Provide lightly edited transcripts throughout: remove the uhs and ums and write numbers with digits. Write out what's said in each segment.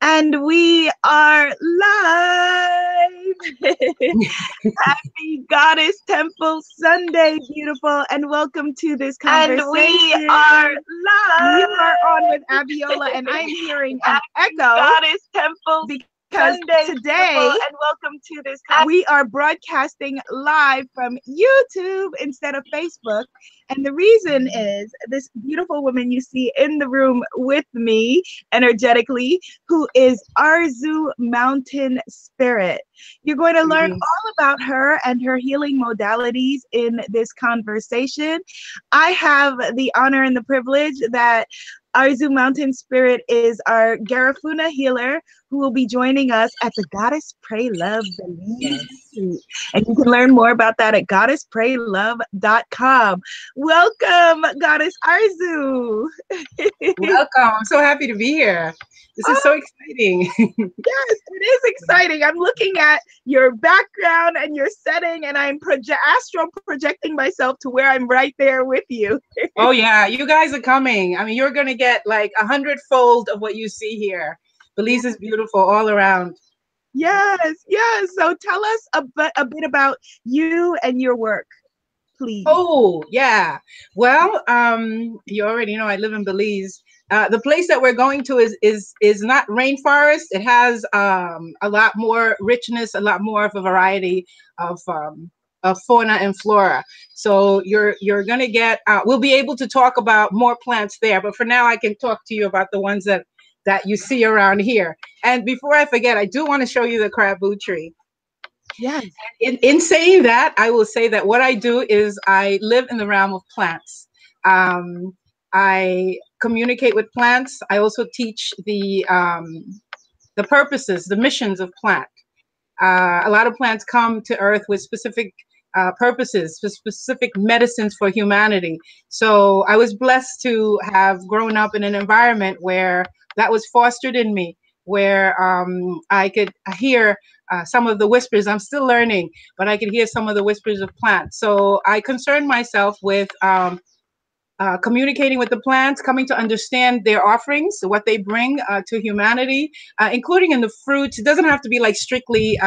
And we are live. Happy Goddess Temple Sunday, beautiful, and welcome to this conversation. And we are live. You are on with Abiola, and I'm hearing an echo. Goddess Temple because Sunday, today, and welcome to this. We are broadcasting live from YouTube instead of Facebook. And the reason is this beautiful woman you see in the room with me energetically, who is Arzu Mountain Spirit. You're going to learn all about her and her healing modalities in this conversation. I have the honor and the privilege that Arzu Mountain Spirit is our Garifuna healer who will be joining us at the Goddess Pray Love Belize. And you can learn more about that at goddesspraylove.com. Welcome, Goddess Arzu. Welcome. I'm so happy to be here. This is so exciting. Yes, it is exciting. I'm looking at your background and your setting, and I'm astral projecting myself to where I'm right there with you. Oh, yeah. You guys are coming. I mean, you're going to get like 100-fold of what you see here. Belize is beautiful all around. Yes, yes. So tell us a bit about you and your work, please. Oh, yeah. Well, you already know I live in Belize. The place that we're going to is not rainforest. It has a lot more richness, a lot more of a variety of fauna and flora. So you're gonna get. We'll be able to talk about more plants there, but for now I can talk to you about the ones that you see around here. And before I forget, I do want to show you the craboo tree. Yes. In saying that, I will say that what I do is I live in the realm of plants. I communicate with plants. I also teach the purposes, the missions of plant. A lot of plants come to Earth with specific purposes, for specific medicines for humanity. So I was blessed to have grown up in an environment where that was fostered in me, where I could hear some of the whispers. I'm still learning, but I could hear some of the whispers of plants. So I concerned myself with communicating with the plants, coming to understand their offerings, what they bring to humanity, including in the fruits. It doesn't have to be like strictly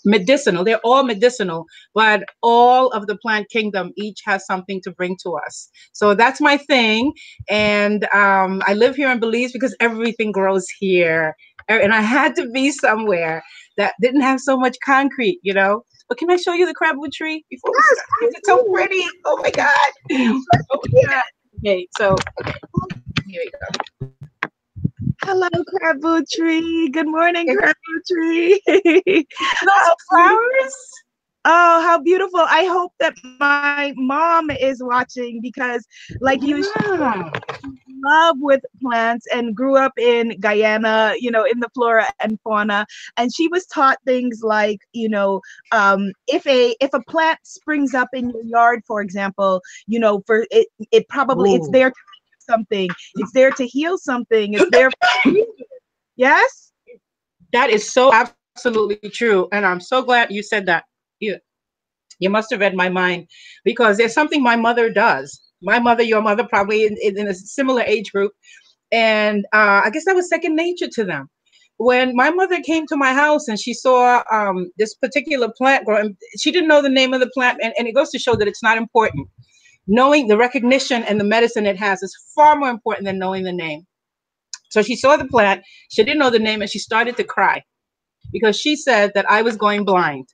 medicinal. They're all medicinal, but all of the plant kingdom each has something to bring to us. So that's my thing. And I live here in Belize because everything grows here. And I had to be somewhere that didn't have so much concrete, you know. But can I show you the crabwood tree before we start? It's so pretty. Oh my God. Oh my God. Okay, so here we go. Hello, craboo tree. Good morning, craboo tree. Those flowers. Oh, how beautiful. I hope that my mom is watching because like you love with plants and grew up in Guyana, you know, in the flora and fauna. And she was taught things like, you know, if a plant springs up in your yard, for example, you know, for it probably it's there to do something. It's there to heal something. It's there for yes? That is so absolutely true. And I'm so glad you said that. You must have read my mind, because there's something my mother does. My mother, your mother, probably in a similar age group. And I guess that was second nature to them. When my mother came to my house and she saw this particular plant growing, she didn't know the name of the plant. And it goes to show that it's not important. Knowing the recognition and the medicine it has is far more important than knowing the name. So she saw the plant, she didn't know the name, and she started to cry because she said that I was going blind.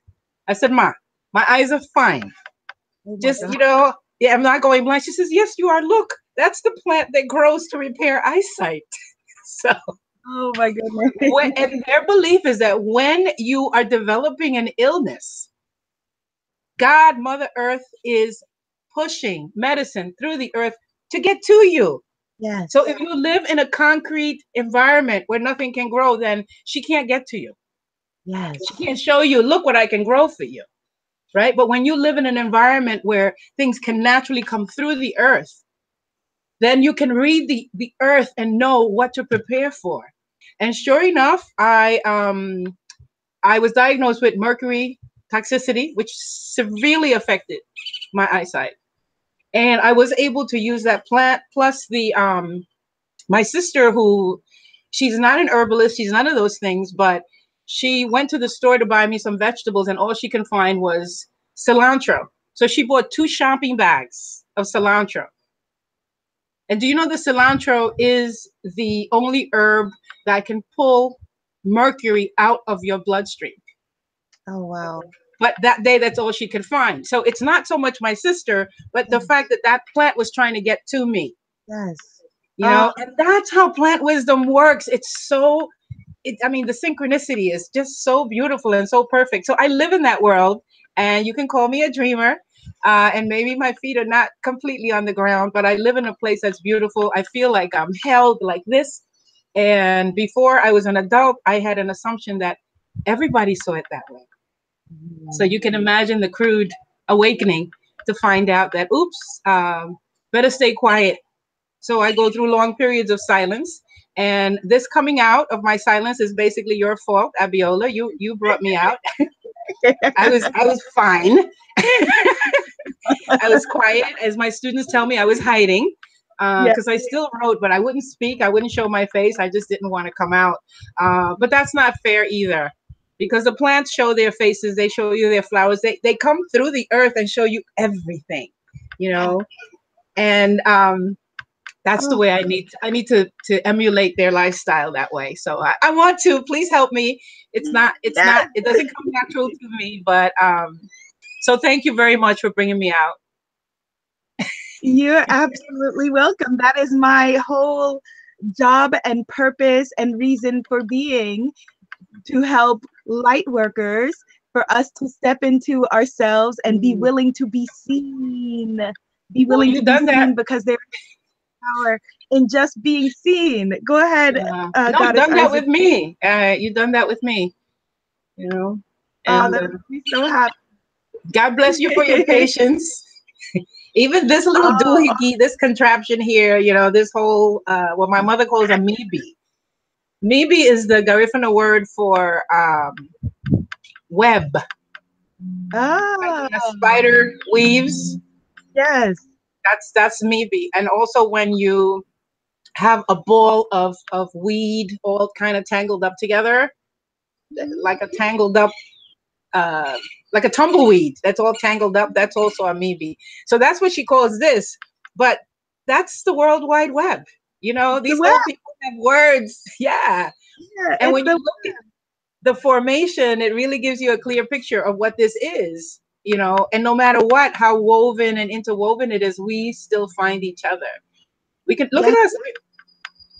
I said, Ma, my eyes are fine. Just, you know, yeah, I'm not going blind. She says, yes, you are. Look, that's the plant that grows to repair eyesight. So, oh my goodness. And their belief is that when you are developing an illness, God, Mother Earth is pushing medicine through the earth to get to you. Yes. So if you live in a concrete environment where nothing can grow, then she can't get to you. Yes. She can't show you, look what I can grow for you. Right? But when you live in an environment where things can naturally come through the earth, then you can read the earth and know what to prepare for. And sure enough, I was diagnosed with mercury toxicity, which severely affected my eyesight. And I was able to use that plant plus the my sister, who She's not an herbalist. She's none of those things, but she went to the store to buy me some vegetables, and all she can find was cilantro. So she bought 2 shopping bags of cilantro. And do you know the cilantro is the only herb that can pull mercury out of your bloodstream? Oh, wow. But that day, that's all she could find. So it's not so much my sister, but the fact that that plant was trying to get to me. Yes. You know, and that's how plant wisdom works. It's so, I mean, the synchronicity is just so beautiful and so perfect. So I live in that world, and you can call me a dreamer. And maybe my feet are not completely on the ground, but I live in a place that's beautiful. I feel like I'm held like this. And before I was an adult, I had an assumption that everybody saw it that way. So you can imagine the crude awakening to find out that, oops, better stay quiet. So I go through long periods of silence, and this coming out of my silence is basically your fault, Abiola. You brought me out. I was fine. I was quiet. As my students tell me, I was hiding because I still wrote, but I wouldn't speak. I wouldn't show my face. I just didn't want to come out. But that's not fair either, because the plants show their faces. They show you their flowers. They come through the earth and show you everything, you know. And that's the way I need to emulate their lifestyle that way. So I want to. Please help me. It doesn't come natural to me, but so thank you very much for bringing me out. You're absolutely welcome. That is my whole job and purpose and reason for being, to help light workers, for us to step into ourselves and be willing to be seen. Be willing to be seen, because there is power in just being seen. Go ahead. No, you've done that with me. You've done that with me. You know. And, that makes me so happy. God bless you for your patience. Even this little doohickey, this contraption here, you know, this whole, what my mother calls a meebe. Meebe is the Garifuna word for web. Like when a spider weaves. Yes. That's meebe. And also when you have a ball of weed all kind of tangled up together, like a tangled up, like a tumbleweed that's all tangled up, that's also a meebe. So that's what she calls this. But that's the World Wide Web. You know, these old people have words. Yeah. And when you look at the formation, it really gives you a clear picture of what this is, you know, and no matter what, how woven and interwoven it is, we still find each other. We can look at us.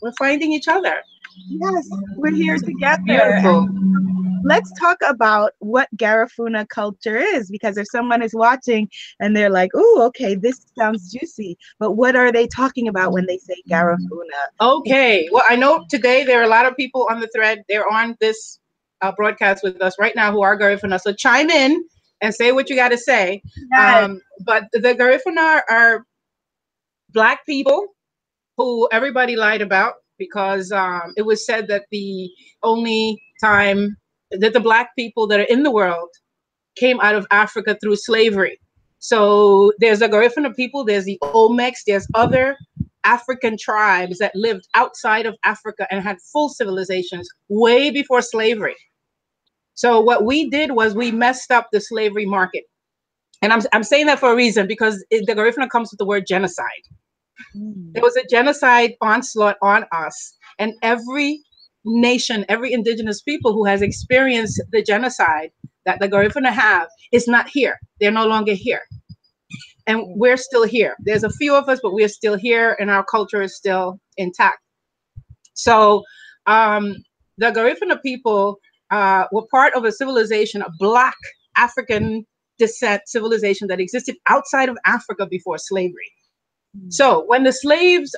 We're finding each other. Yes, we're here together. Beautiful. Let's talk about what Garifuna culture is, because if someone is watching and they're like, "Oh, okay, this sounds juicy," but what are they talking about when they say Garifuna? Okay, well, I know today there are a lot of people on the thread. They're on this broadcast with us right now who are Garifuna. So chime in and say what you got to say. Yes. But the Garifuna are Black people who everybody lied about, because it was said that the only time that the Black people that are in the world came out of Africa through slavery. So there's the Garifuna people, there's the Olmecs, there's other African tribes that lived outside of Africa and had full civilizations way before slavery. So what we did was we messed up the slavery market. And I'm saying that for a reason, because the Garifuna comes with the word genocide. There was a genocide onslaught on us, and every nation, every indigenous people who has experienced the genocide that the Garifuna have is not here. They're no longer here. And we're still here. There's a few of us, but we're still here, and our culture is still intact. So the Garifuna people were part of a civilization, a Black African descent civilization that existed outside of Africa before slavery. So when the slaves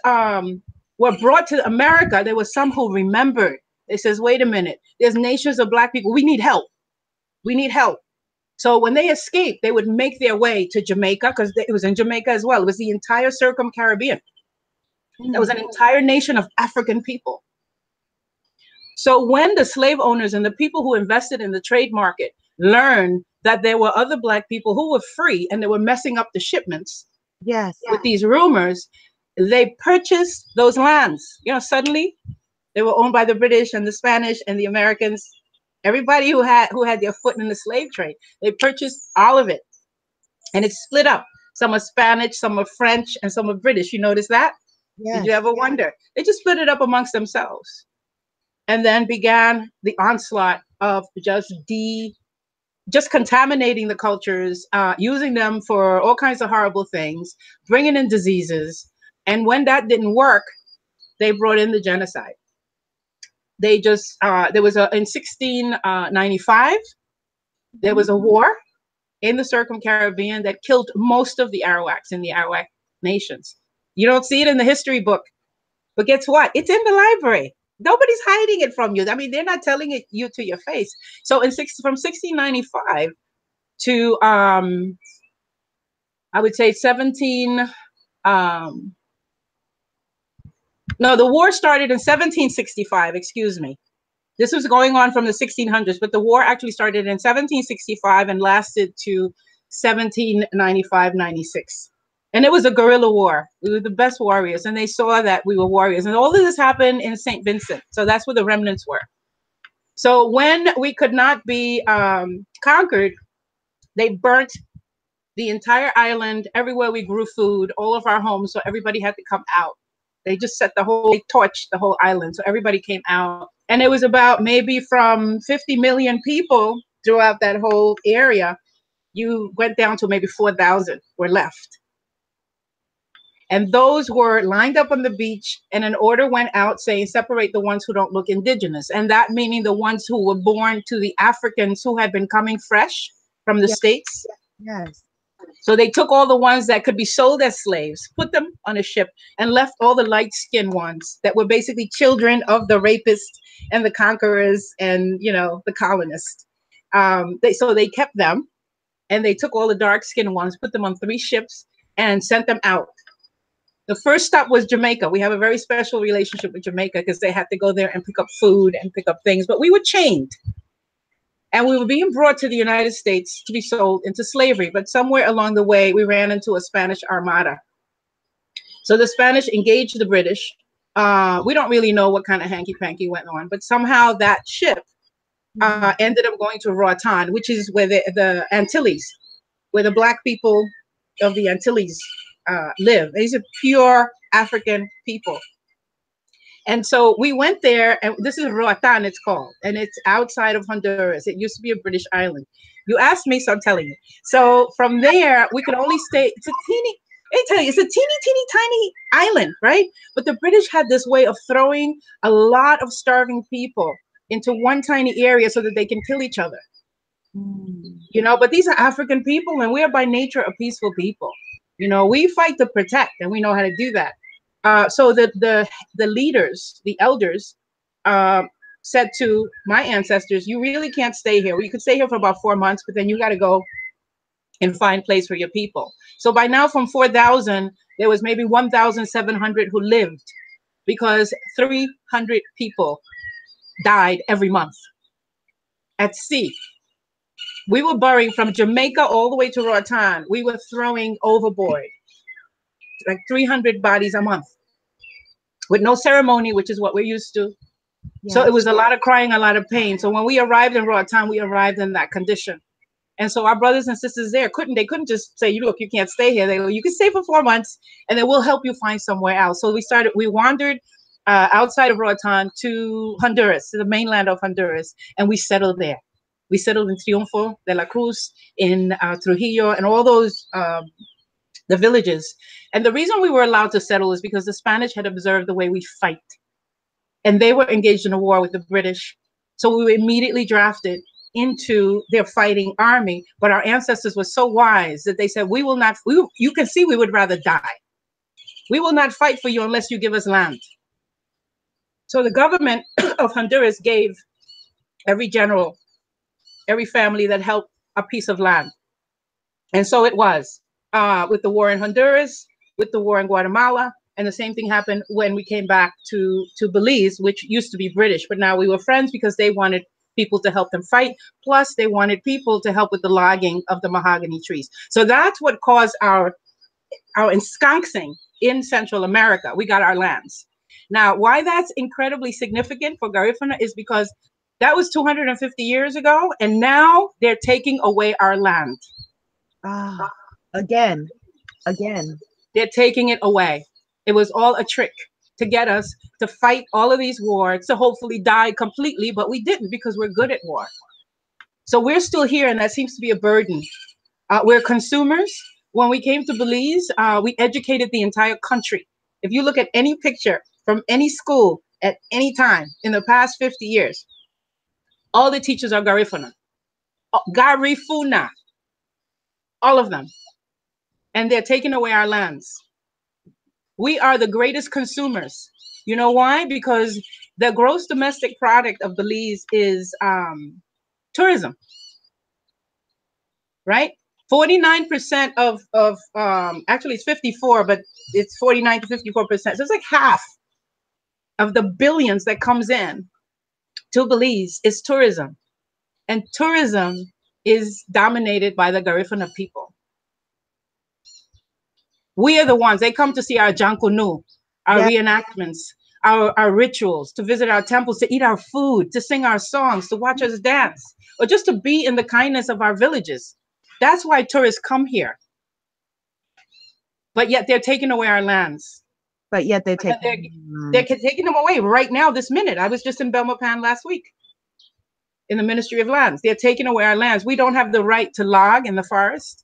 were brought to America, there were some who remembered. They says, wait a minute, there's nations of Black people. We need help. We need help. So when they escaped, they would make their way to Jamaica, because it was in Jamaica as well. It was the entire Circum-Caribbean. There was an entire nation of African people. So when the slave owners and the people who invested in the trade market learned that there were other Black people who were free and they were messing up the shipments, with these rumors, they purchased those lands. You know, suddenly They were owned by the British and the Spanish and the Americans. Everybody who had their foot in the slave trade, they purchased all of it, and it's split up. Some are Spanish, some are French, and some are British. You notice that? Yes. Did you ever wonder? They just split it up amongst themselves, and then began the onslaught of just contaminating the cultures, using them for all kinds of horrible things, bringing in diseases. And when that didn't work, they brought in the genocide. They just, in 1695, there was a war in the Circum-Caribbean that killed most of the Arawaks in the Arawak nations. You don't see it in the history book, but guess what? It's in the library. Nobody's hiding it from you. I mean, they're not telling it you to your face. So from 1695 to, I would say 17, no, the war started in 1765, excuse me. This was going on from the 1600s, but the war actually started in 1765 and lasted to 1795-96. And it was a guerrilla war. We were the best warriors, and they saw that we were warriors. And all of this happened in St. Vincent. So that's where the remnants were. So when we could not be conquered, they burnt the entire island, everywhere we grew food, all of our homes, so everybody had to come out. They just they torched the whole island, so everybody came out. And it was about maybe from 50 million people throughout that whole area, you went down to maybe 4,000 were left. And those were lined up on the beach, and an order went out saying, separate the ones who don't look indigenous. And that meaning the ones who were born to the Africans who had been coming fresh from the States. Yes. So they took all the ones that could be sold as slaves, put them on a ship, and left all the light-skinned ones that were basically children of the rapists and the conquerors and, you know, the colonists. So they kept them, and they took all the dark-skinned ones, put them on 3 ships, and sent them out. The first stop was Jamaica. We have a very special relationship with Jamaica because they had to go there and pick up food and pick up things, but we were chained. And we were being brought to the United States to be sold into slavery. But somewhere along the way, we ran into a Spanish armada. So the Spanish engaged the British. We don't really know what kind of hanky-panky went on, but somehow that ship ended up going to Roatan, which is where the Antilles, where the Black people of the Antilles live. These are pure African people. And so we went there, and this is Roatan, it's called, and it's outside of Honduras. It used to be a British island. You asked me, so I'm telling you. So from there, we could only stay. It's a teeny, it's a teeny tiny island, right? But the British had this way of throwing a lot of starving people into one tiny area so that they can kill each other. You know, but these are African people, and we are by nature a peaceful people. You know, we fight to protect, and we know how to do that. So the leaders, the elders, said to my ancestors, you really can't stay here. You could stay here for about 4 months, but then you got to go and find a place for your people. So by now, from 4,000, there was maybe 1,700 who lived, because 300 people died every month at sea. We were burying from Jamaica all the way to Roatan. We were throwing overboard like 300 bodies a month with no ceremony, which is what we're used to. Yeah. So it was a lot of crying, a lot of pain. So when we arrived in Roatan, we arrived in that condition. And so our brothers and sisters there couldn't just say, look, you can't stay here. They go, you can stay for 4 months and then we'll help you find somewhere else. So we wandered outside of Roatan to Honduras, to the mainland of Honduras, and we settled there. We settled in Triunfo de la Cruz, in Trujillo, and all those the villages. And the reason we were allowed to settle is because the Spanish had observed the way we fight. And they were engaged in a war with the British. So we were immediately drafted into their fighting army. But our ancestors were so wise that they said, we will not, you can see we would rather die. We will not fight for you unless you give us land. So the government of Honduras gave every general, every family that helped, a piece of land. And so it was. With the war in Honduras, with the war in Guatemala, and the same thing happened when we came back to Belize, which used to be British, but now we were friends because they wanted people to help them fight, plus they wanted people to help with the logging of the mahogany trees. So that's what caused our ensconcing in Central America. We got our lands. Now, why that's incredibly significant for Garifuna is because that was 250 years ago, and now they're taking away our land. Ah, again, again. They're taking it away. It was all a trick to get us to fight all of these wars, to hopefully die completely, but we didn't because we're good at war. So we're still here, and that seems to be a burden. We're consumers. When we came to Belize, we educated the entire country. If you look at any picture from any school at any time in the past 50 years, all the teachers are Garifuna. Garifuna. All of them. And they're taking away our lands. We are the greatest consumers. You know why? Because the gross domestic product of Belize is tourism, right? 49% of actually it's 54, but it's 49 to 54%. So it's like half of the billions that comes in to Belize is tourism. And tourism is dominated by the Garifuna people. We are the ones, they come to see our Jankunu, our reenactments, our rituals, to visit our temples, to eat our food, to sing our songs, to watch us dance, or just to be in the kindness of our villages. That's why tourists come here. But yet they're taking away our lands. But yet they're taking them away right now, this minute. I was just in Belmopan last week in the Ministry of Lands. They're taking away our lands. We don't have the right to log in the forest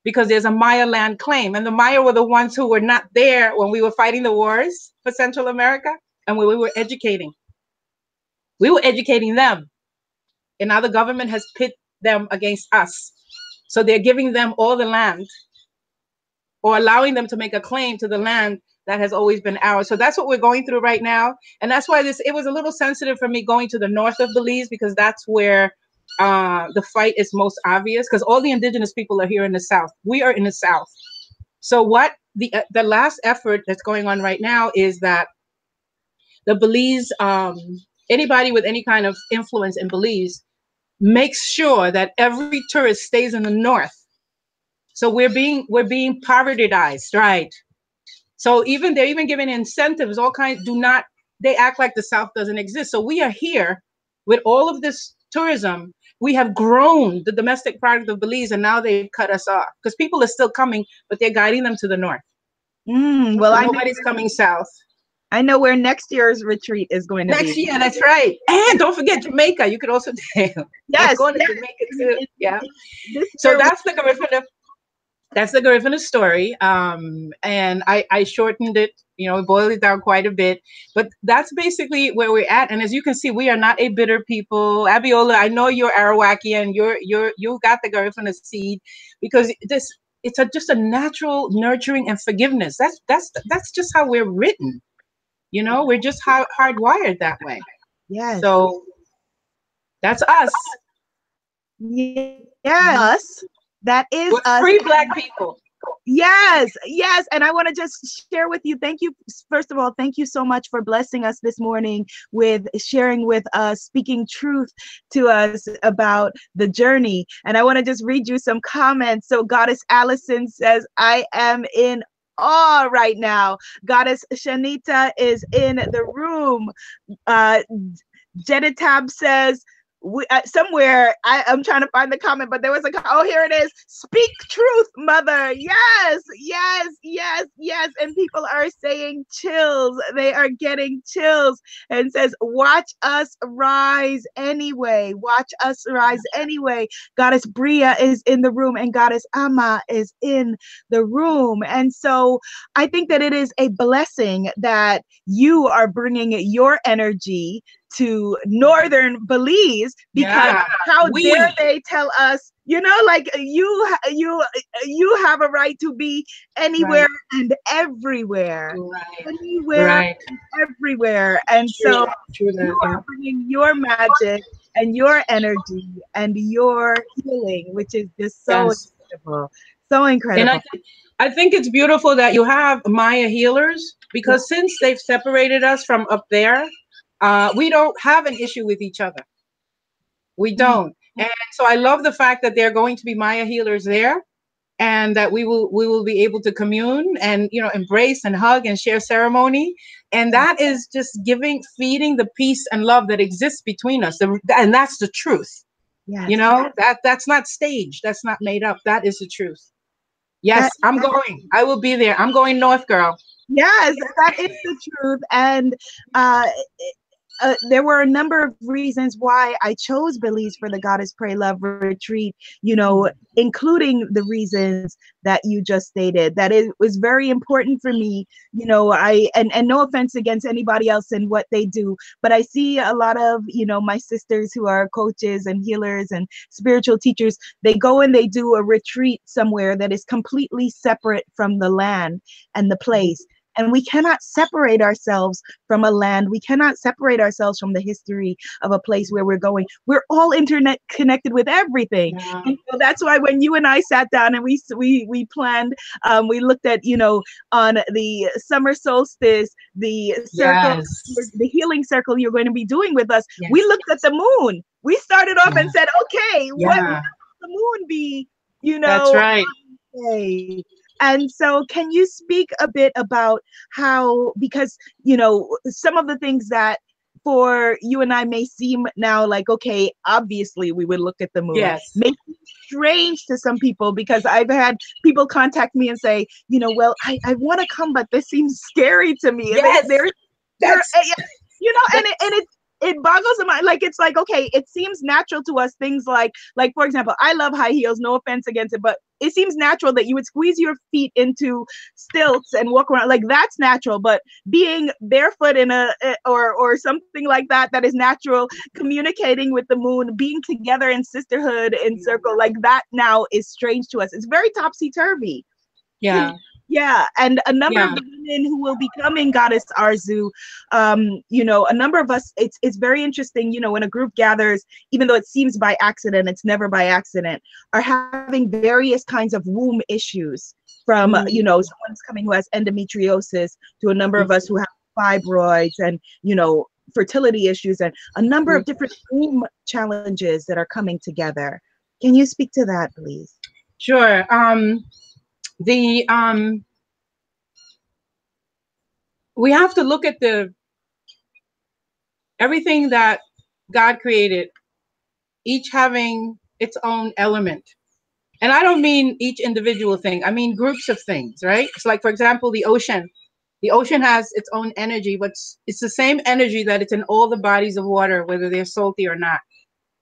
because there's a Maya land claim. And the Maya were the ones who were not there when we were fighting the wars for Central America and when we were educating. We were educating them. And now the government has pit them against us. So they're giving them all the land or allowing them to make a claim to the land that has always been ours. So that's what we're going through right now. And that's why it was a little sensitive for me going to the north of Belize, because that's where the fight is most obvious, because all the indigenous people are here in the south. We are in the south. So what the last effort that's going on right now is that the Belize, anybody with any kind of influence in Belize, makes sure that every tourist stays in the north. So we're being povertydized, right? So they're even giving incentives, all kinds. They act like the South doesn't exist. So we are here with all of this tourism. We have grown the domestic product of Belize, and now they've cut us off because people are still coming, but they're guiding them to the north. Well, so nobody's coming south. I know where next year's retreat is going to be. Next year, that's right. And don't forget Jamaica. You could also yes, going to Jamaica too. Yeah. So that's the Garifuna. That's the Garifuna story. And I shortened it, boiled it down quite a bit. But that's basically where we're at. And as you can see, we are not a bitter people. Abiola, I know you're Arawakian. You got the Garifuna seed because it's just a natural nurturing and forgiveness. That's just how we're written. We're just hardwired that way. Yes. So that's us. Yes. That is We're us. Free Black people. Yes. And I want to just share with you. Thank you. First of all, thank you so much for blessing us this morning with sharing with us, speaking truth to us about the journey. And I want to just read you some comments. So Goddess Allison says, I am in awe right now. Goddess Shanita is in the room. Jeditab says, somewhere I'm trying to find the comment, but there was here it is. Speak truth, mother. Yes. And people are saying chills. They are getting chills, and says, watch us rise anyway. Watch us rise anyway. Goddess Bria is in the room, and Goddess Ama is in the room. And so I think that it is a blessing that you are bringing your energy to northern Belize, because how dare they tell us, you have a right to be anywhere and everywhere, anywhere and everywhere. And so you are bringing your magic and your energy and your healing, which is just so incredible, so incredible. And I think it's beautiful that you have Maya healers, because since they've separated us from up there, we don't have an issue with each other. We don't. And so I love the fact that there are going to be Maya healers there. and that we will be able to commune and, you know, embrace and hug and share ceremony. And that is just feeding the peace and love that exists between us. And that's the truth. Yes. You know, that's not staged. That's not made up. That is the truth. Yes, I'm going. I will be there. I'm going north, girl. Yes, that is the truth. And there were a number of reasons why I chose Belize for the Goddess Pray Love retreat, you know, including the reasons that you just stated, that it was very important for me. You know, and no offense against anybody else and what they do, but I see a lot of, you know, my sisters who are coaches and healers and spiritual teachers, they go and they do a retreat somewhere that is completely separate from the land and the place. And we cannot separate ourselves from a land. We cannot separate ourselves from the history of a place where we're going. We're all internet connected with everything. Yeah. And so that's why when you and I sat down and we planned, we looked at, you know, on the summer solstice, the circle, the healing circle you're going to be doing with us. Yes. We looked at the moon. We started off and said, okay, what will the moon be? You know, that's right. Okay. And so can you speak a bit about how, because, you know, some of the things that for you and I may seem now like, okay, obviously we would look at the moon. Yes. May seem strange to some people, because I've had people contact me and say, you know, well, I want to come, but this seems scary to me. Yes. You know, and it boggles the mind. Like, it's like, okay, it seems natural to us, things like for example, I love high heels, no offense against it, but it seems natural that you would squeeze your feet into stilts and walk around, like that's natural. But being barefoot in or something like that is natural, communicating with the moon, being together in sisterhood, in circle, like that now is strange to us. It's very topsy-turvy. Yeah. Yeah, and a number of the women who will be coming, Goddess Arzu, you know, a number of us, it's very interesting, you know, when a group gathers, even though it seems by accident, it's never by accident, are having various kinds of womb issues from, you know, someone's coming who has endometriosis to a number of us who have fibroids and, you know, fertility issues and a number of different womb challenges that are coming together. Can you speak to that, please? Sure. We have to look at everything that God created, each having its own element. And I don't mean each individual thing. I mean groups of things, right? It's like, for example, the ocean. The ocean has its own energy, but it's the same energy that it's in all the bodies of water, whether they're salty or not,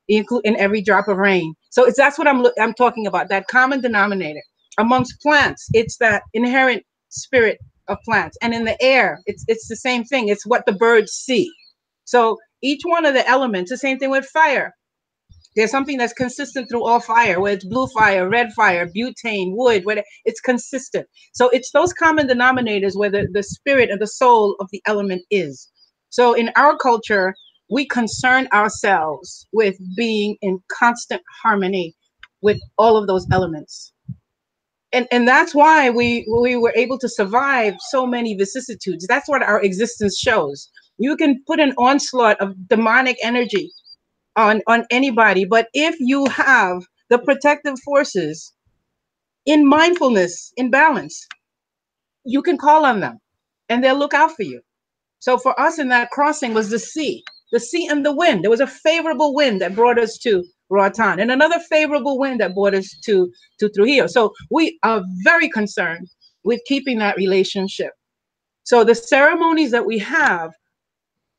in every drop of rain. So that's what I'm talking about, that common denominator. Amongst plants, it's that inherent spirit of plants. And in the air, it's the same thing. It's what the birds see. So each one of the elements, the same thing with fire. There's something that's consistent through all fire, whether it's blue fire, red fire, butane, wood, whether it's consistent. So it's those common denominators where the spirit and the soul of the element is. So in our culture, we concern ourselves with being in constant harmony with all of those elements. And that's why we were able to survive so many vicissitudes. That's what our existence shows. You can put an onslaught of demonic energy on anybody, but if you have the protective forces in mindfulness, in balance, you can call on them and they'll look out for you. So for us in that crossing was the sea and the wind. There was a favorable wind that brought us to Roatan and another favorable wind that brought us to Trujillo. So we are very concerned with keeping that relationship. So the ceremonies that we have,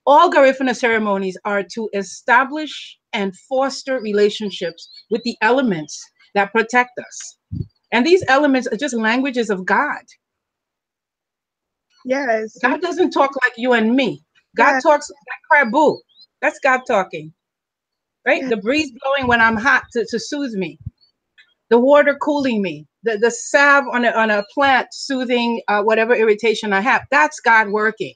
all Garifuna ceremonies, are to establish and foster relationships with the elements that protect us. And these elements are just languages of God. Yes. God doesn't talk like you and me. God talks like Krabu. That's God talking. Right? The breeze blowing when I'm hot to soothe me. The water cooling me. The salve on a plant soothing whatever irritation I have. That's God working.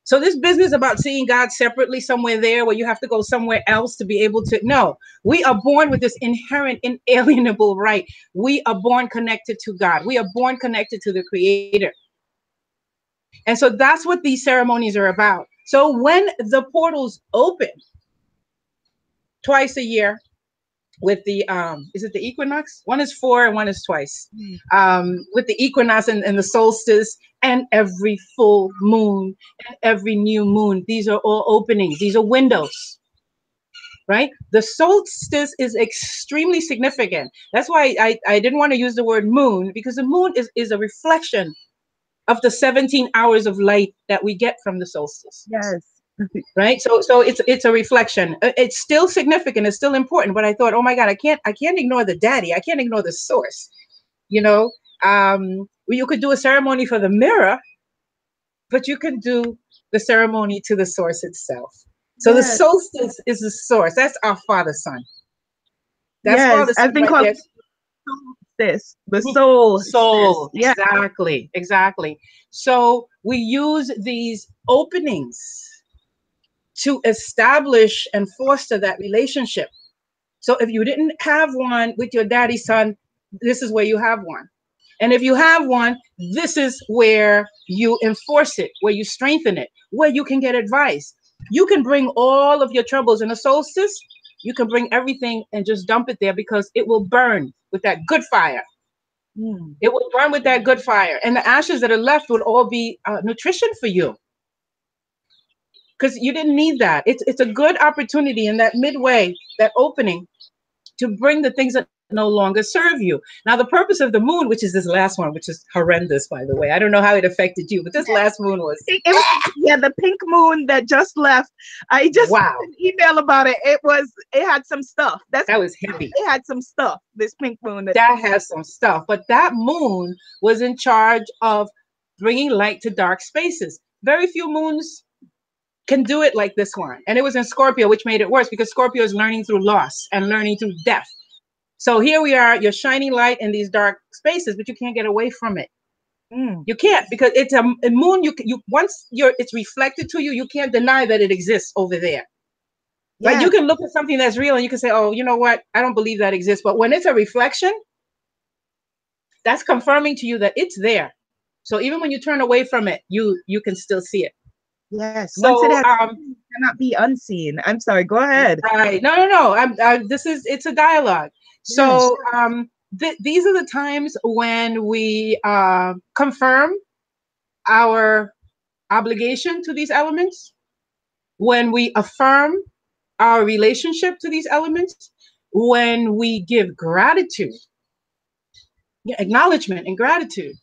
So this business about seeing God separately somewhere there where you have to go somewhere else to be able to, no, we are born with this inherent, inalienable right. We are born connected to God. We are born connected to the Creator. And so that's what these ceremonies are about. So when the portals open twice a year, with the is it the equinox? One is 4 and one is twice. With the equinox and the solstice and every full moon and every new moon, these are all openings. These are windows, right? The solstice is extremely significant. That's why I didn't want to use the word moon, because the moon is a reflection of the 17 hours of light that we get from the solstice. Yes. Right. So it's a reflection. It's still significant. It's still important. But I thought, oh my God, I can't ignore the daddy. I can't ignore the source. You know, you could do a ceremony for the mirror, but you can do the ceremony to the source itself. So the Yes. solstice is the source. That's our Father Son. That's Yes, Father Son I've been right called there. the soul. Soul. Yeah. Exactly. So we use these openings to establish and foster that relationship. So if you didn't have one with your daddy's son, this is where you have one. And if you have one, this is where you enforce it, where you strengthen it, where you can get advice. You can bring all of your troubles in a solstice. You can bring everything and just dump it there, because it will burn with that good fire. It will burn with that good fire. And the ashes that are left will all be nutrition for you, because you didn't need that. It's a good opportunity in that midway, that opening, to bring the things that no longer serve you. Now, the purpose of the moon, which is this last one, which is horrendous, by the way. I don't know how it affected you, but this last moon was. It was, yeah, the pink moon that just left. I just Wow. sent an email about it. It had some stuff. That was heavy. It had some stuff. This pink moon. That has some stuff. But that moon was in charge of bringing light to dark spaces. Very few moons can do it like this one. And it was in Scorpio, which made it worse, because Scorpio is learning through loss and learning through death. So here we are, you're shining light in these dark spaces, but you can't get away from it. You can't, because it's a moon. You once it's reflected to you, you can't deny that it exists over there. Right? Yeah. You can look at something that's real and you can say, oh, you know what? I don't believe that exists. But when it's a reflection, that's confirming to you that it's there. So even when you turn away from it, you can still see it. Yes. So Once it has, cannot be unseen. I'm sorry. Go ahead. Right. No. It's a dialogue. So these are the times when we confirm our obligation to these elements, when we affirm our relationship to these elements, when we give gratitude, acknowledgement and gratitude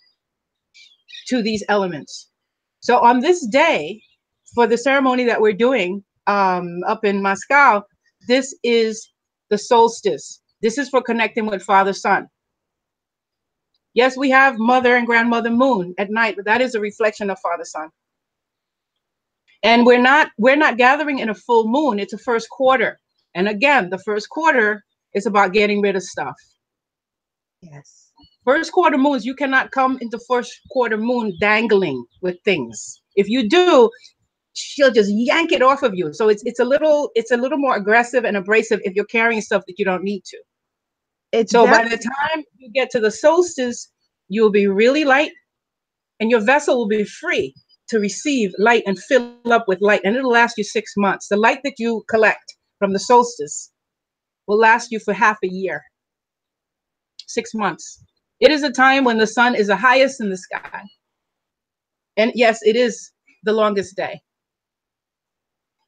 to these elements. So on this day, for the ceremony that we're doing up in Moscow, this is the solstice. This is for connecting with Father Son. Yes, we have Mother and Grandmother Moon at night, but that is a reflection of Father Son. And we're not gathering in a full moon. It's a first quarter. And again, the first quarter is about getting rid of stuff. Yes. First quarter moons, you cannot come into first quarter moon dangling with things. If you do, she'll just yank it off of you. So it's a little more aggressive and abrasive if you're carrying stuff that you don't need to. So by the time you get to the solstice, you'll be really light, and your vessel will be free to receive light and fill up with light. And it'll last you 6 months. The light that you collect from the solstice will last you for half a year. 6 months. It is a time when the sun is the highest in the sky. And yes, it is the longest day.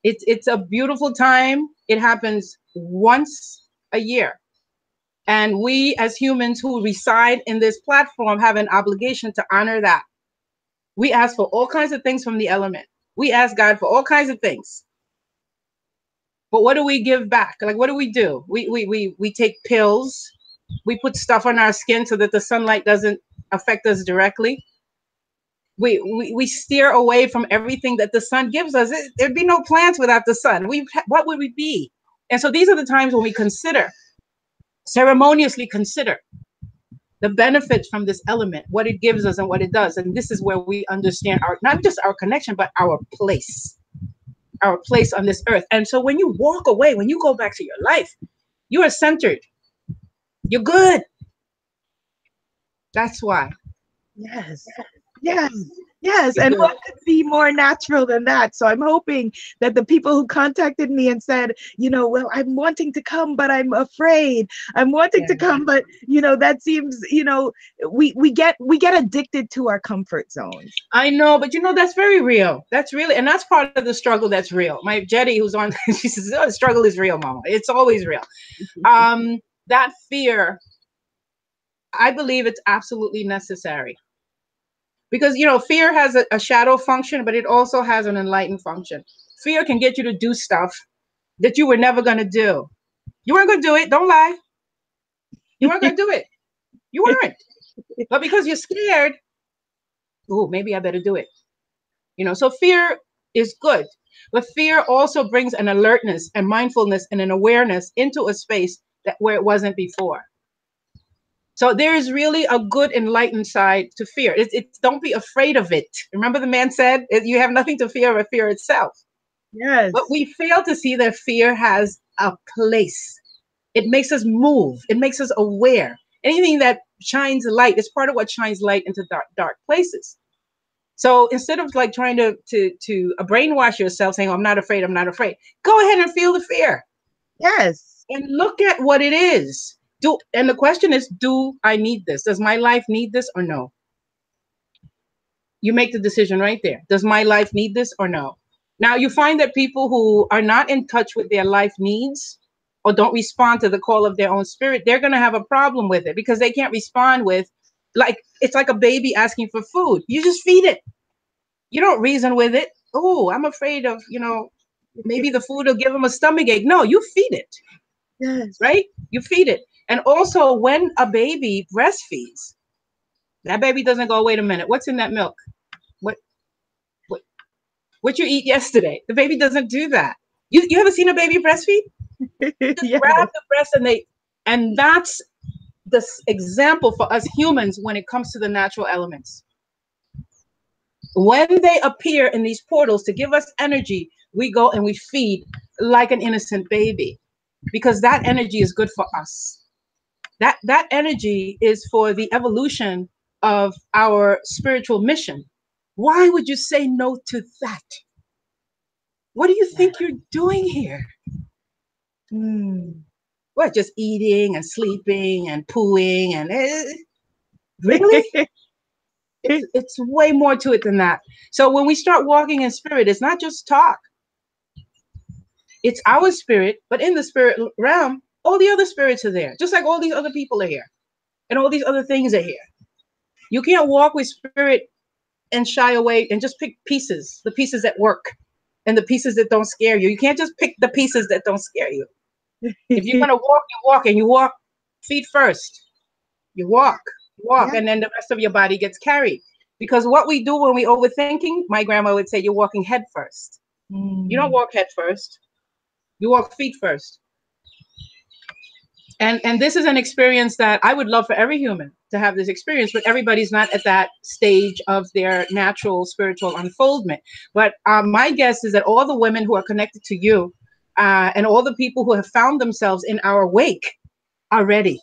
It's a beautiful time. It happens once a year. And we as humans who reside in this platform have an obligation to honor that. We ask for all kinds of things from the element. We ask God for all kinds of things. But what do we give back? Like, what do? We take pills. We put stuff on our skin so that the sunlight doesn't affect us directly. We steer away from everything that the sun gives us. There'd be no plants without the sun. What would we be? And so these are the times when we ceremoniously consider the benefits from this element, what it gives us and what it does. And this is where we understand not just our connection, but our place on this earth. And so when you walk away, when you go back to your life, you are centered. You're good. That's why. Yes. Yes. Yes, and what could be more natural than that? So I'm hoping that the people who contacted me and said, well, I'm wanting to come, but I'm afraid. I'm wanting to come, but that seems, we get addicted to our comfort zones. I know, but that's very real. That's really, and that's part of the struggle. That's real. My Jetty, who's on, she says, "Oh, the struggle is real, Mama. It's always real." That fear, I believe it's absolutely necessary. Because, fear has a shadow function, but it also has an enlightened function. Fear can get you to do stuff that you were never going to do. You weren't going to do it. Don't lie. You weren't going to do it. You weren't. But because you're scared, oh, maybe I better do it. So fear is good. But fear also brings an alertness and mindfulness and an awareness into a space where it wasn't before. So there is really a good enlightened side to fear. It's don't be afraid of it. Remember the man said, you have nothing to fear but fear itself. Yes. But we fail to see that fear has a place. It makes us move. It makes us aware. Anything that shines light is part of what shines light into dark places. So instead of like trying to brainwash yourself saying, oh, I'm not afraid, go ahead and feel the fear. Yes. And look at what it is. And the question is, do I need this? Does my life need this or no? You make the decision right there. Does my life need this or no? Now you find that people who are not in touch with their life needs or don't respond to the call of their own spirit, they're going to have a problem with it because they can't respond with, it's like a baby asking for food. You just feed it. You don't reason with it. Oh, I'm afraid of, maybe the food will give them a stomach ache. No, you feed it. Yes. Right? You feed it. And also when a baby breastfeeds, that baby doesn't go, wait a minute, what's in that milk? What you eat yesterday? The baby doesn't do that. You ever seen a baby breastfeed? Just Yes. grab the breast and that's the example for us humans when it comes to the natural elements. When they appear in these portals to give us energy, we go and we feed like an innocent baby because that energy is good for us. That energy is for the evolution of our spiritual mission. Why would you say no to that? What do you think you're doing here? What, just eating and sleeping and pooing and really? It's way more to it than that. So when we start walking in spirit, it's not just talk. It's our spirit, but in the spirit realm, all the other spirits are there, just like all these other people are here and all these other things are here. You can't walk with spirit and shy away and just pick pieces, the pieces that work and the pieces that don't scare you. You can't just pick the pieces that don't scare you. If you're going to walk, you walk, and you walk feet first. You walk, Yeah. and then the rest of your body gets carried. Because what we do when we overthinking, my grandma would say, you're walking head first. You don't walk head first. You walk feet first. And this is an experience that I would love for every human to have this experience, but everybody's not at that stage of their natural spiritual unfoldment. But my guess is that all the women who are connected to you and all the people who have found themselves in our wake are ready.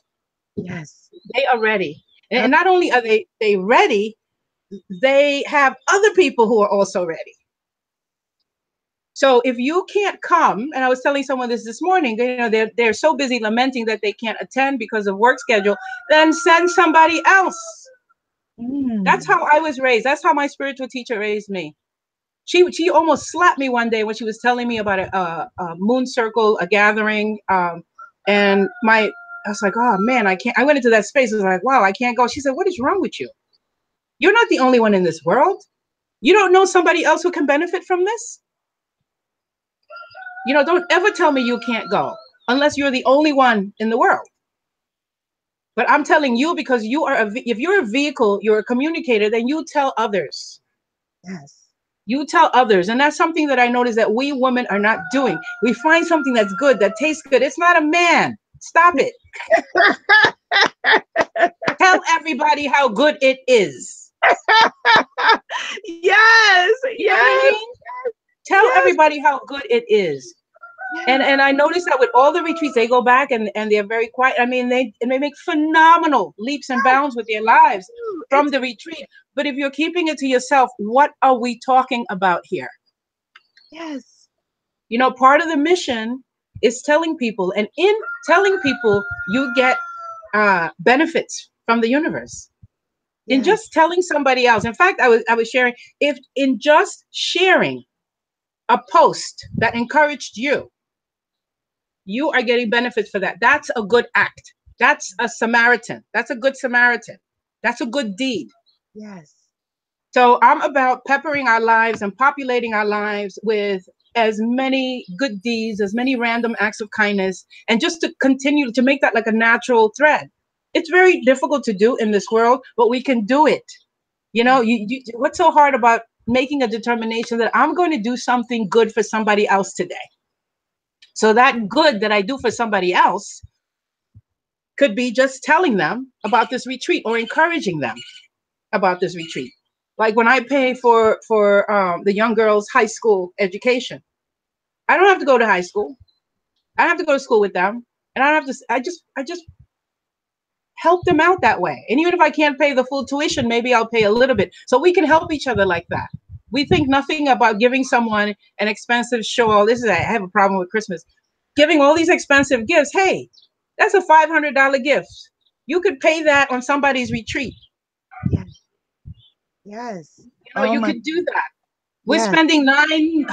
Yes. They are ready. And not only are they ready, they have other people who are also ready. So if you can't come, and I was telling someone this morning, they're so busy lamenting that they can't attend because of work schedule, then send somebody else. That's how I was raised. That's how my spiritual teacher raised me. She almost slapped me one day when she was telling me about a moon circle, a gathering, and I was like, oh man, I can't. I went into that space. I was like, wow, I can't go. She said, what is wrong with you? You're not the only one in this world. You don't know somebody else who can benefit from this? Don't ever tell me you can't go unless you're the only one in the world. But I'm telling you because if you're a vehicle, you're a communicator, then you tell others. Yes. You tell others. And that's something that I notice that we women are not doing. We find something that's good, that tastes good. It's not a man. Stop it. Tell everybody how good it is. Yes. You know what I mean? Tell everybody how good it is. And I noticed that with all the retreats, they go back and they're very quiet. I mean, they make phenomenal leaps and bounds with their lives from the retreat. But if you're keeping it to yourself, what are we talking about here? Yes. You know, part of the mission is telling people, and in telling people, you get benefits from the universe. In just telling somebody else. In fact, I was sharing, if in just sharing a post that encouraged you, you are getting benefits for that. That's a good act. That's a Samaritan. That's a good Samaritan. That's a good deed. Yes. So I'm about peppering our lives and populating our lives with as many good deeds, as many random acts of kindness, and just to continue to make that like a natural thread. It's very difficult to do in this world, but we can do it. You know, what's so hard about making a determination that I'm going to do something good for somebody else today? So that good that I do for somebody else could be just telling them about this retreat or encouraging them about this retreat. Like when I pay for the young girls' high school education, I don't have to go to high school. I don't have to go to school with them, and I don't have to. I just help them out that way. And even if I can't pay the full tuition, maybe I'll pay a little bit, so we can help each other like that. We think nothing about giving someone an expensive show. Oh, I have a problem with Christmas. Giving all these expensive gifts. Hey, that's a $500 gift. You could pay that on somebody's retreat. Yes. Yes. You know, you could do that. We're Yes. spending between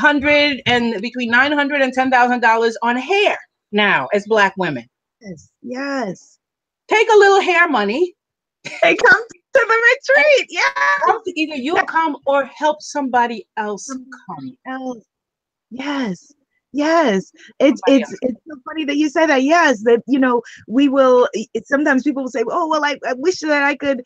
$900 and $10,000 on hair now as Black women. Yes. Yes. Take a little hair money. They come to the retreat. Yeah. Either you come or help somebody else come. Yes. Yes. It's so funny that you say that. Yes, that we will sometimes people will say, "Oh, well, I wish that I could,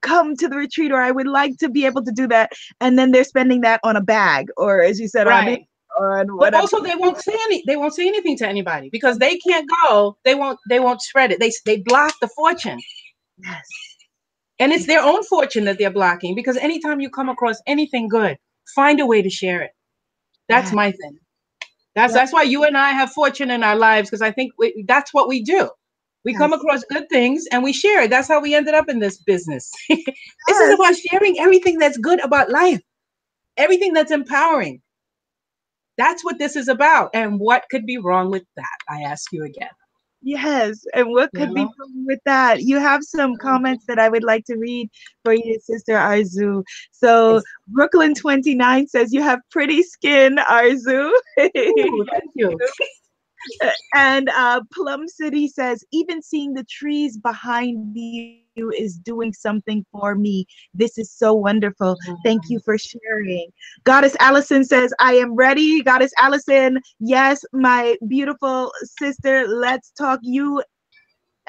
come to the retreat, or I would like to be able to do that." And then they're spending that on a bag, or as you said, right. on whatever. But also they won't say anything to anybody because they can't go. They won't spread it. They block the fortune. Yes. And it's their own fortune that they're blocking, because anytime you come across anything good, find a way to share it. That's my thing. That's why you and I have fortune in our lives, because I think that's what we do. We come across good things and we share it. That's how we ended up in this business. This is about sharing everything that's good about life, everything that's empowering. That's what this is about. And what could be wrong with that? I ask you again. Yes, and what could be wrong with that? You have some comments that I would like to read for you, Sister Arzu. So Brooklyn 29 says, "You have pretty skin, Arzu." Ooh, thank you. And Plum City says, "Even seeing the trees behind you is doing something for me. This is so wonderful. Thank you for sharing." Goddess Allison says, "I am ready." Goddess Allison, yes, my beautiful sister, let's talk.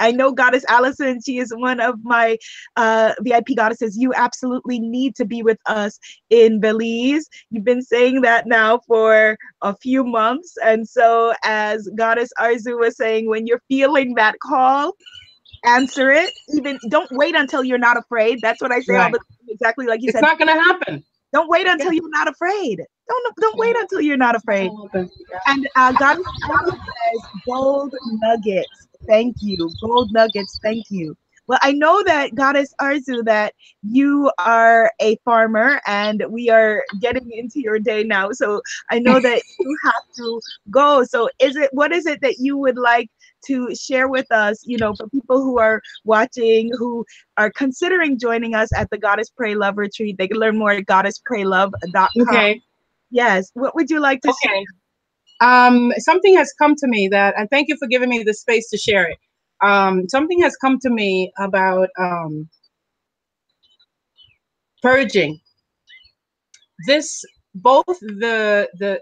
I know Goddess Allison, she is one of my VIP goddesses. You absolutely need to be with us in Belize. You've been saying that now for a few months. And so as Goddess Arzu was saying, when you're feeling that call, answer it. Even don't wait until you're not afraid. That's what I say all the time, exactly like you said. It's not going to happen. Don't wait until you're not afraid. Don't wait until you're not afraid. And Goddess Arzu says, "Gold nuggets. Thank you. Gold nuggets. Thank you." Well, I know that Goddess Arzu, that you are a farmer, and we are getting into your day now. So I know that you have to go. So what is it that you would like to share with us, for people who are watching, who are considering joining us at the Goddess Pray Love Retreat? They can learn more at goddesspraylove.com. Okay. Yes. What would you like to share? Something has come to me that, and thank you for giving me the space to share it. Something has come to me about purging. Both the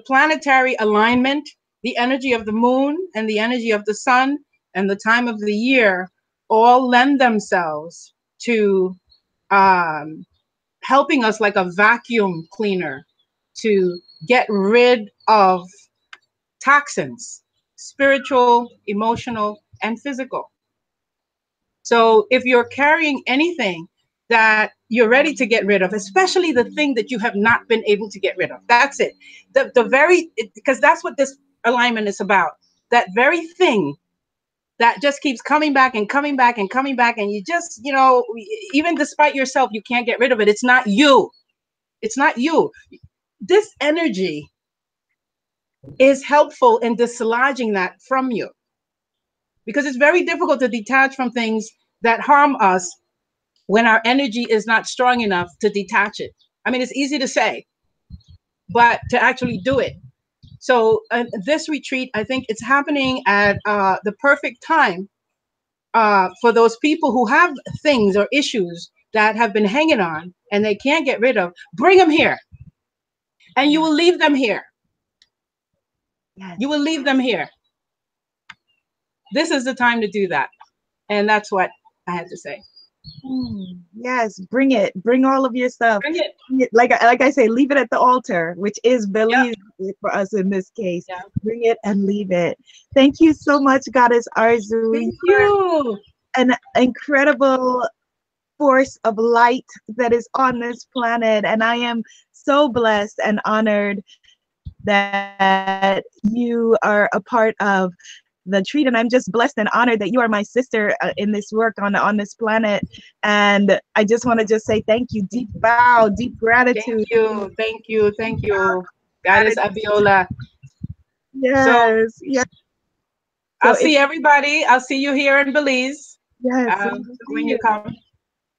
planetary alignment, the energy of the moon and the energy of the sun and the time of the year all lend themselves to helping us like a vacuum cleaner to get rid of toxins, spiritual, emotional, and physical. So if you're carrying anything that you're ready to get rid of, especially the thing that you have not been able to get rid of. That's it. Because that's what this alignment is about. That very thing that just keeps coming back and coming back and coming back. And you just, even despite yourself, you can't get rid of it. It's not you. It's not you. This energy is helpful in dislodging that from you, because it's very difficult to detach from things that harm us when our energy is not strong enough to detach it. I mean, it's easy to say, but to actually do it. So this retreat, I think it's happening at the perfect time for those people who have things or issues that have been hanging on and they can't get rid of. Bring them here, and you will leave them here. Yes. You will leave them here. This is the time to do that. And that's what I had to say. Yes, bring it. Bring all of your stuff. Bring it. Like I say, leave it at the altar, which is Belize for us in this case. Yeah. Bring it and leave it. Thank you so much, Goddess Arzu. Thank you. An incredible force of light that is on this planet, and I am so blessed and honored that you are a part of the treat, and I'm just blessed and honored that you are my sister in this work on this planet. And I just want to just say thank you, deep bow, deep gratitude. Thank you. Goddess Abiola. Yes, yes. I'll see everybody. I'll see you here in Belize. Yes, when you come.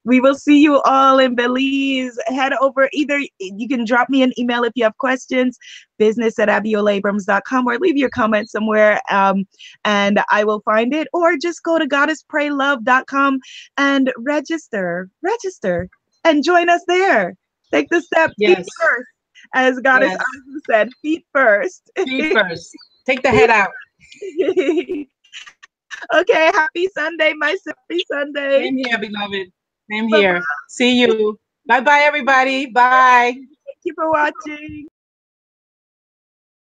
We will see you all in Belize. Head over, either you can drop me an email if you have questions, business@abiolaabrams.com, or leave your comment somewhere and I will find it, or just go to goddesspraylove.com and register and join us there. Take the step, feet first, as Goddess Arzu said, feet first. Feet first. Take the head out. Okay, happy Sunday, my happy Sunday. Same here, beloved. Same here. See you. Bye-bye, everybody. Bye. Thank you for watching.